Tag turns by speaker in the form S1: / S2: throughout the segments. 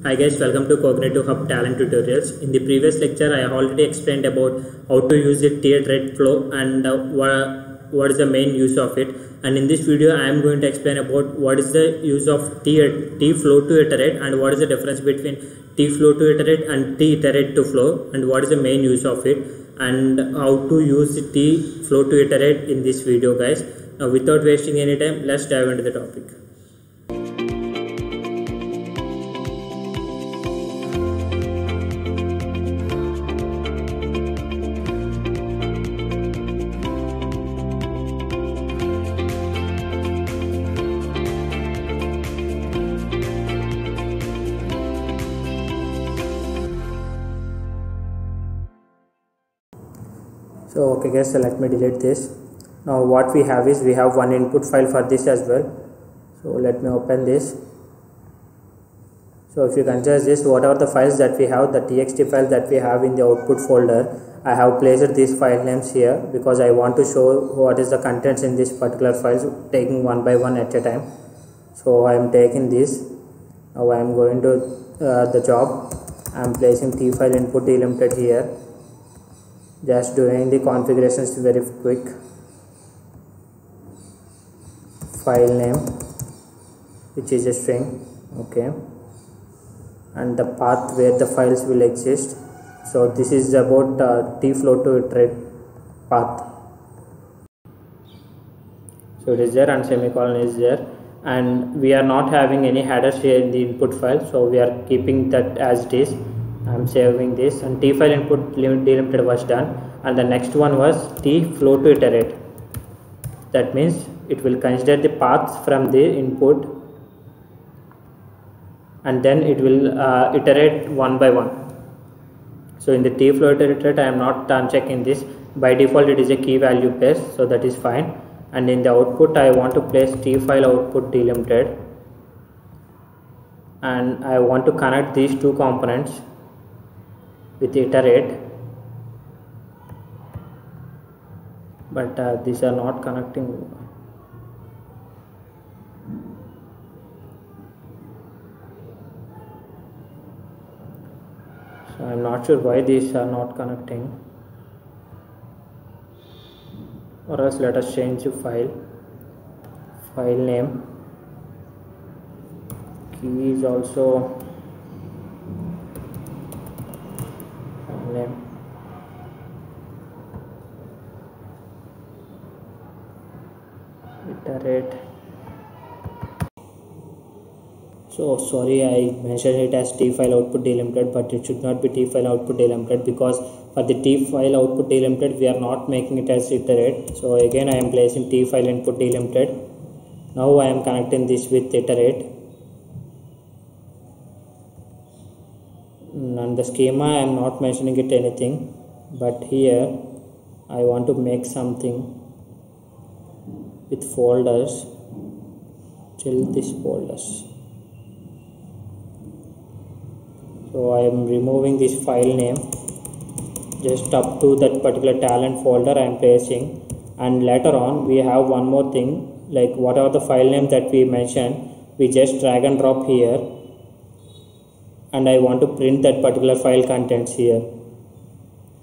S1: Hi guys, welcome to Cognitive Hub Talent Tutorials. In the previous lecture, I already explained about how to use the T-thread flow and what is the main use of it. And in this video, I am going to explain about what is the use of T flow to iterate and what is the difference between T flow to iterate and T iterate to flow and what is the main use of it and how to use the T flow to iterate in this video, guys. Now, without wasting any time, let's dive into the topic. So okay guys, so let me delete this. Now what we have is we have one input file for this as well. So let me open this. So if you consider this, whatever the files that we have, the txt files that we have in the output folder, I have placed these file names here because I want to show what is the contents in this particular files, taking one by one at a time. So I am taking this. Now I am going to the job. I am placing t file input delimited here. Just doing the configurations very quick. File name, which is a string, okay, and the path where the files will exist. So this is about T flow to iterate path. So it is there and semicolon is there, and we are not having any headers here in the input file, so we are keeping that as it is. I am saving this, and T file input delimited was done, and the next one was T flow to iterate. That means it will consider the paths from the input and then it will iterate one by one. So in the T flow to iterate, I am not unchecking this. By default it is a key value place, so that is fine. And in the output I want to place T file output delimited, and I want to connect these two components with iterate, but these are not connecting. So I am not sure why these are not connecting, or else let us change the file name. Key is also file name. Iterate. So sorry, I mentioned it as T file output delimited, but it should not be T file output delimited because for the T file output delimited we are not making it as iterate. So again I am placing T file input delimited. Now I am connecting this with iterate, and the schema I am not mentioning it anything, but here I want to make something with folders till this folders. So I am removing this file name just up to that particular talent folder I am placing, and later on we have one more thing, like whatever the file name that we mentioned, we just drag and drop here, and I want to print that particular file contents here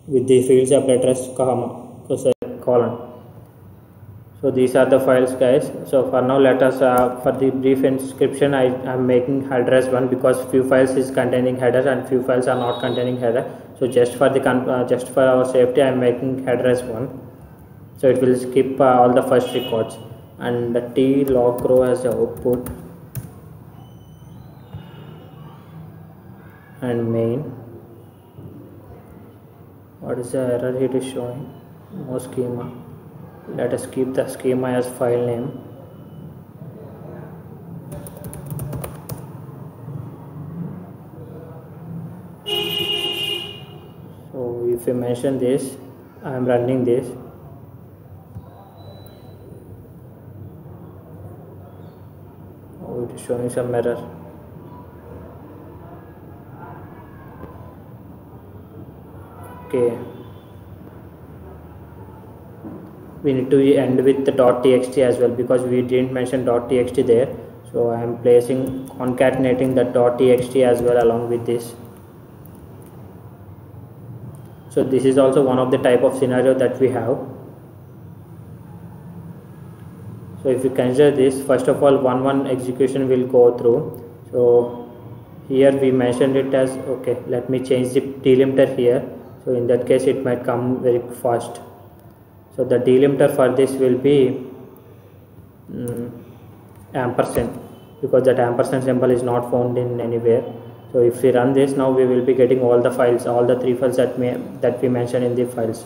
S1: with the field separator colon. So these are the files, guys. So for now let us for the brief description I am making header as one because few files is containing headers and few files are not containing header. So just for our safety I am making header as one, so it will skip all the first records, and the T log row as the output, and main. What is the error it is showing? No schema. Let us keep the schema as file name. So if you mention this, I am running this. Oh, it is showing some error. Okay. We need to end with the .txt as well because we didn't mention .txt there. So I am placing concatenating the .txt as well along with this. So this is also one of the type of scenario that we have. So if you consider this, first of all one execution will go through. So here we mentioned it as, okay, let me change the delimiter here. So in that case it might come very fast. So the delimiter for this will be ampersand, because that ampersand symbol is not found in anywhere. So if we run this now, we will be getting all the files, all the 3 files that we mentioned in the files.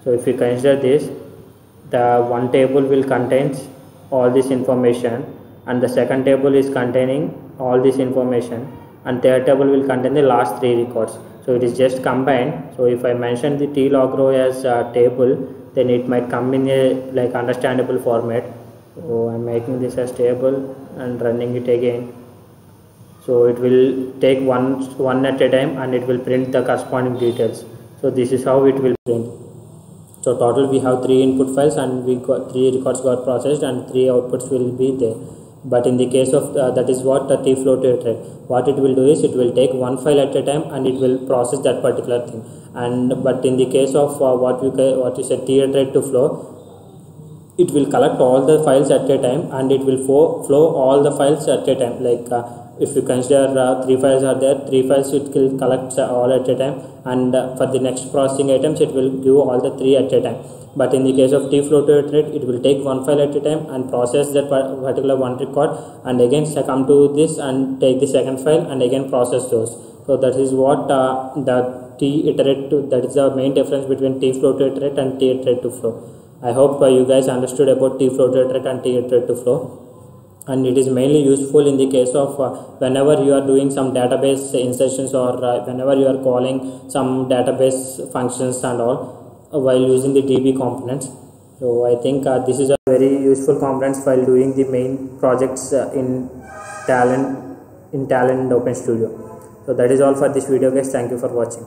S1: So if we consider this, the one table will contain all this information, and the second table is containing all this information, and third table will contain the last 3 records. So it is just combined. So if I mention the tlog_row as a table, then it might come in a like understandable format. So I'm making this as table and running it again. So it will take one at a time, and it will print the corresponding details. So this is how it will print. So total we have 3 input files, and we got 3 records got processed, and 3 outputs will be there. But in the case of that is what the tflow2 thread, what it will do is it will take 1 file at a time, and it will process that particular thing. And but in the case of what you said thread2flow, it will collect all the files at a time, and it will flow all the files at a time. Like if you consider 3 files are there, 3 files it will collect all at a time, and for the next processing items it will give all the 3 at a time. But in the case of tflow2 thread, it will take 1 file at a time and process that particular one record, and again come to this and take the second file and again process those. So that is what the t-iterate2, that is the main difference between tflow2 thread and t-iterate2flow. I hope you guys understood about tflow2 thread and t-iterate2flow. And it is mainly useful in the case of whenever you are doing some database insertions, or whenever you are calling some database functions and all while using the DB components. So I think this is a very useful components while doing the main projects in Talend and OpenStudio. So that is all for this video guys. Thank you for watching.